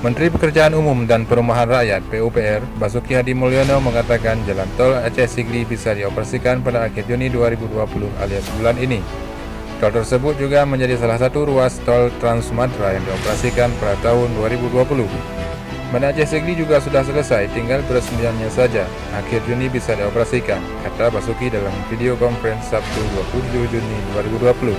Menteri Pekerjaan Umum dan Perumahan Rakyat (PUPR) Basuki Hadimulyono mengatakan jalan tol Aceh Sigli bisa dioperasikan pada akhir Juni 2020 alias bulan ini. Tol tersebut juga menjadi salah satu ruas tol Trans Sumatera yang dioperasikan pada tahun 2020. Banda Aceh Sigli juga sudah selesai, tinggal peresmiannya saja. Akhir Juni bisa dioperasikan, kata Basuki dalam video conference Sabtu 27 Juni 2020.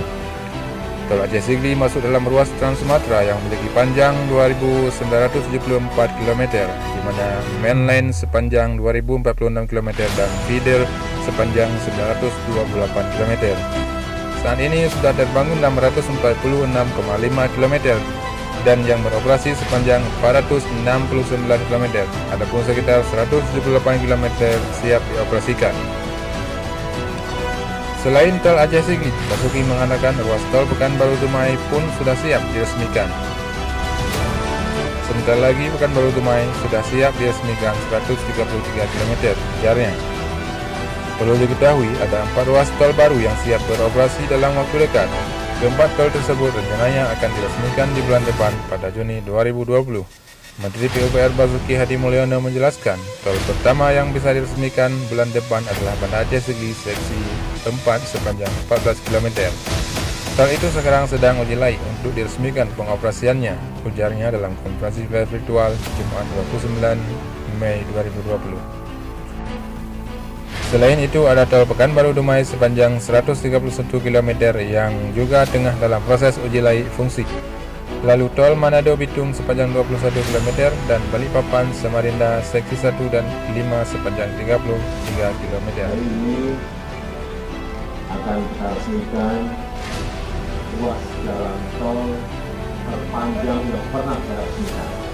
Tol Aceh Sigli masuk dalam ruas Trans Sumatera yang memiliki panjang 2.974 km, di mana main line sepanjang 2.046 km dan feeder sepanjang 928 km. Saat ini sudah terbangun 646,5 km dan yang beroperasi sepanjang 469 km. Adapun sekitar 178 km siap dioperasikan. Selain tol Aceh Sigli, Basuki mengatakan ruas tol Pekanbaru Dumai pun sudah siap diresmikan. Sebentar lagi Pekanbaru Dumai sudah siap diresmikan 133 km jarnya. Perlu diketahui ada 4 ruas tol baru yang siap beroperasi dalam waktu dekat. Keempat tol tersebut rencananya akan diresmikan di bulan depan pada Juni 2020. Menteri PUPR Basuki Hadimulyono menjelaskan, tol pertama yang bisa diresmikan bulan depan adalah Banda Aceh Sigli seksi 4 sepanjang 14 km. Tol itu sekarang sedang uji laik untuk diresmikan pengoperasiannya, ujarnya dalam konferensi pers virtual Jumat 29 Mei 2020. Selain itu ada tol Pekanbaru Dumai sepanjang 131 km yang juga tengah dalam proses uji laik fungsi. Lalu tol Manado Bitung sepanjang 21 km dan Balikpapan Samarinda seksi 1 dan 5 sepanjang 33 km. Hari ini akan kita resmikan ruas jalan tol terpanjang yang pernah saya resmikan.